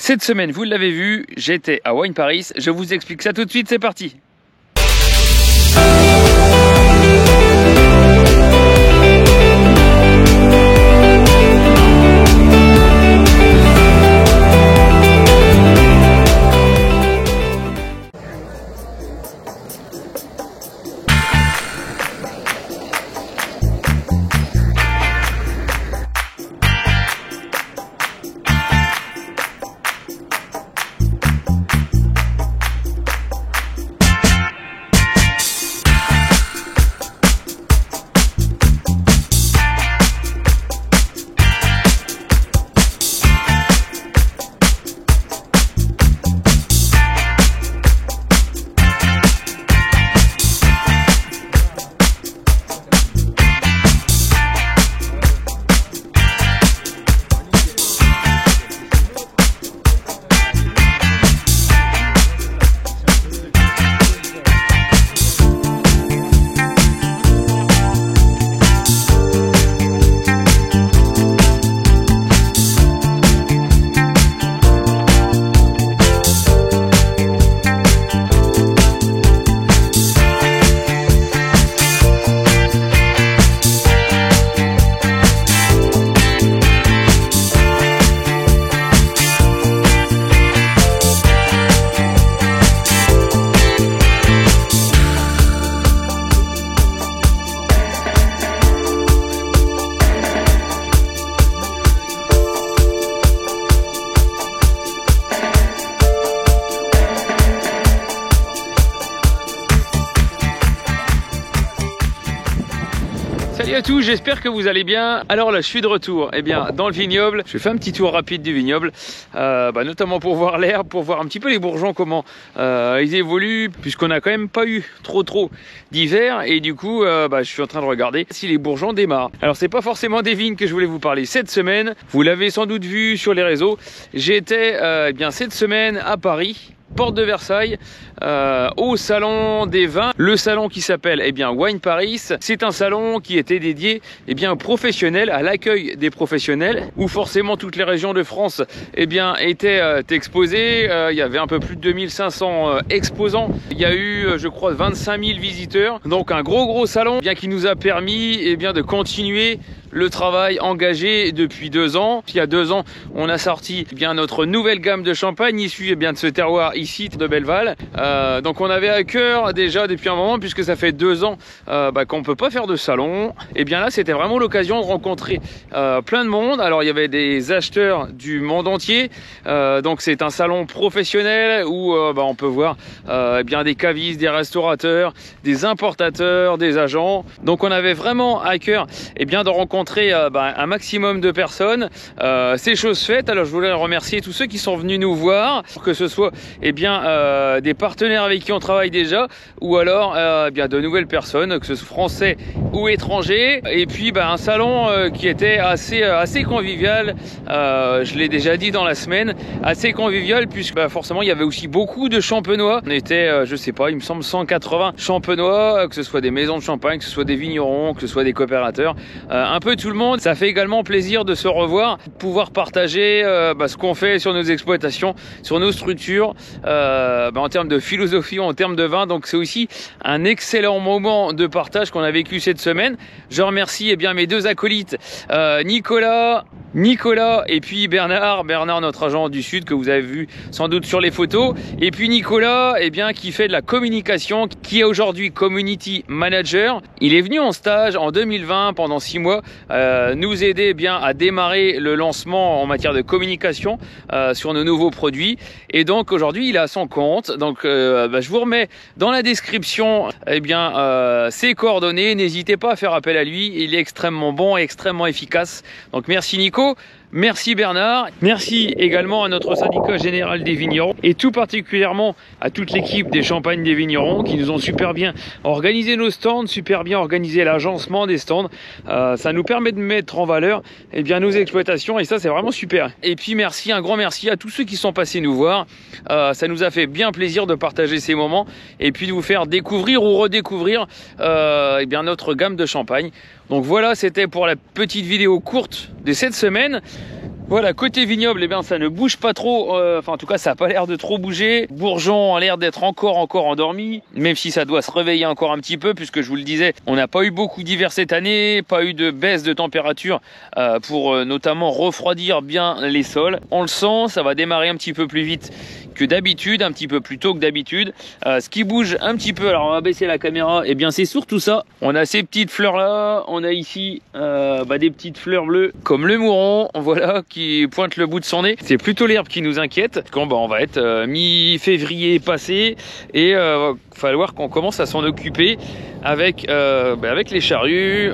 Cette semaine, vous l'avez vu, j'étais à Wine Paris. Je vous explique ça tout de suite, c'est parti. Salut à tous, j'espère que vous allez bien. Alors là, je suis de retour dans le vignoble. Je fais un petit tour rapide du vignoble, notamment pour voir l'herbe, pour voir un petit peu les bourgeons, comment ils évoluent, puisqu'on n'a quand même pas eu trop d'hiver. Et du coup, je suis en train de regarder si les bourgeons démarrent. Alors, c'est pas forcément des vignes que je voulais vous parler cette semaine. Vous l'avez sans doute vu sur les réseaux. J'étais cette semaine à Paris, porte de Versailles, au salon des vins, le salon qui s'appelle Wine Paris. C'est un salon qui était dédié aux professionnels, à l'accueil des professionnels, où forcément toutes les régions de France étaient exposées. Il y avait un peu plus de 2500 exposants. Il y a eu, je crois, 25 000 visiteurs. Donc un gros salon qui nous a permis de continuer le travail engagé depuis 2 ans. Il y a 2 ans, on a sorti notre nouvelle gamme de champagne issue de ce terroir ici de Belleval. Donc on avait à cœur déjà depuis un moment, puisque ça fait 2 ans qu'on ne peut pas faire de salon. Là, c'était vraiment l'occasion de rencontrer plein de monde. Alors il y avait des acheteurs du monde entier. Donc c'est un salon professionnel où on peut voir des cavistes, des restaurateurs, des importateurs, des agents. Donc on avait vraiment à cœur de rencontrer un maximum de personnes. C'est chose faite. Alors je voulais remercier tous ceux qui sont venus nous voir, que ce soit des partenaires avec qui on travaille déjà, ou alors de nouvelles personnes, que ce soit français ou étrangers. Et puis un salon qui était assez convivial. Je l'ai déjà dit dans la semaine, assez convivial, puisque forcément il y avait aussi beaucoup de champenois. On était, je sais pas, il me semble 180 champenois, que ce soit des maisons de champagne, que ce soit des vignerons, que ce soit des coopérateurs, un peu tout le monde. Ça fait également plaisir de se revoir, de pouvoir partager ce qu'on fait sur nos exploitations, sur nos structures, en termes de philosophie, en termes de vin. Donc c'est aussi un excellent moment de partage qu'on a vécu cette semaine. Je remercie mes 2 acolytes, Nicolas et puis Bernard, notre agent du Sud, que vous avez vu sans doute sur les photos. Et puis Nicolas, qui fait de la communication, qui est aujourd'hui Community Manager. Il est venu en stage en 2020 pendant 6 mois, nous aider à démarrer le lancement en matière de communication sur nos nouveaux produits. Et donc aujourd'hui, il est à son compte. Donc je vous remets dans la description ses coordonnées. N'hésitez pas à faire appel à lui. Il est extrêmement bon et extrêmement efficace. Donc merci Nico. Merci Bernard, merci également à notre syndicat général des vignerons et tout particulièrement à toute l'équipe des Champagnes des Vignerons qui nous ont super bien organisé nos stands, super bien organisé l'agencement des stands. Ça nous permet de mettre en valeur nos exploitations et ça c'est vraiment super. Et puis merci, un grand merci à tous ceux qui sont passés nous voir. Ça nous a fait bien plaisir de partager ces moments et puis de vous faire découvrir ou redécouvrir notre gamme de champagne. Donc voilà, c'était pour la petite vidéo courte de cette semaine. Voilà, côté vignoble, eh bien, ça ne bouge pas trop, enfin en tout cas ça n'a pas l'air de trop bouger. Bourgeon a l'air d'être encore endormi, même si ça doit se réveiller encore un petit peu, puisque je vous le disais, on n'a pas eu beaucoup d'hiver cette année, pas eu de baisse de température pour notamment refroidir bien les sols. On le sent, ça va démarrer un petit peu plus vite que d'habitude, un petit peu plus tôt que d'habitude. Ce qui bouge un petit peu, alors on va baisser la caméra, et bien c'est surtout ça. On a ces petites fleurs là, on a ici des petites fleurs bleues comme le mouron, voilà, qui pointe le bout de son nez. C'est plutôt l'herbe qui nous inquiète. Quand on va être mi-février passé et va falloir qu'on commence à s'en occuper avec les charrues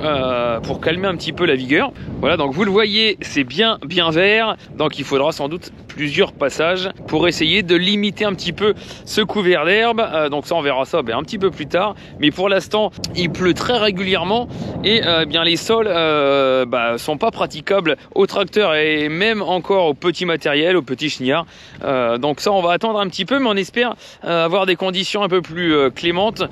pour calmer un petit peu la vigueur. Voilà, donc vous le voyez, c'est bien vert, donc il faudra sans doute plusieurs passages pour essayer de limiter un petit peu ce couvert d'herbe. Donc ça, on verra ça un petit peu plus tard, mais pour l'instant il pleut très régulièrement et bien les sols sont pas praticables au tracteur et même encore au petit matériel, au petit chenillard. Donc ça, on va attendre un petit peu, mais on espère avoir des conditions un peu plus clémentes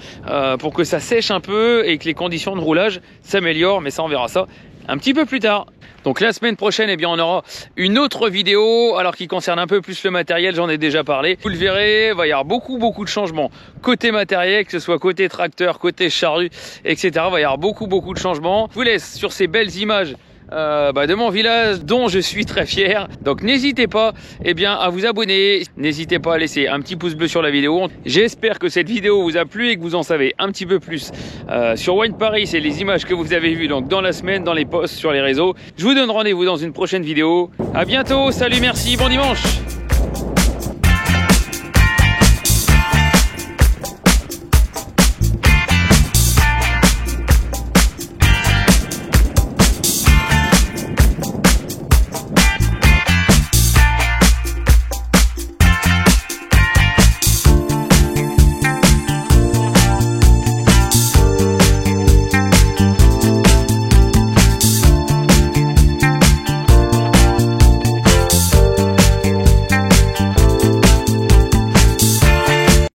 pour que ça sèche un peu et que les conditions de roulage s'améliorent, mais ça, on verra ça un petit peu plus tard. Donc la semaine prochaine, eh bien, on aura une autre vidéo, alors qui concerne un peu plus le matériel, j'en ai déjà parlé. Vous le verrez, il va y avoir beaucoup de changements côté matériel, que ce soit côté tracteur, côté charrue, etc. Il va y avoir beaucoup de changements. Je vous laisse sur ces belles images de mon village dont je suis très fier. Donc n'hésitez pas à vous abonner, n'hésitez pas à laisser un petit pouce bleu sur la vidéo. J'espère que cette vidéo vous a plu et que vous en savez un petit peu plus sur Wine Paris et les images que vous avez vues donc dans la semaine, dans les posts, sur les réseaux. Je vous donne rendez-vous dans une prochaine vidéo. À bientôt, salut, merci, bon dimanche.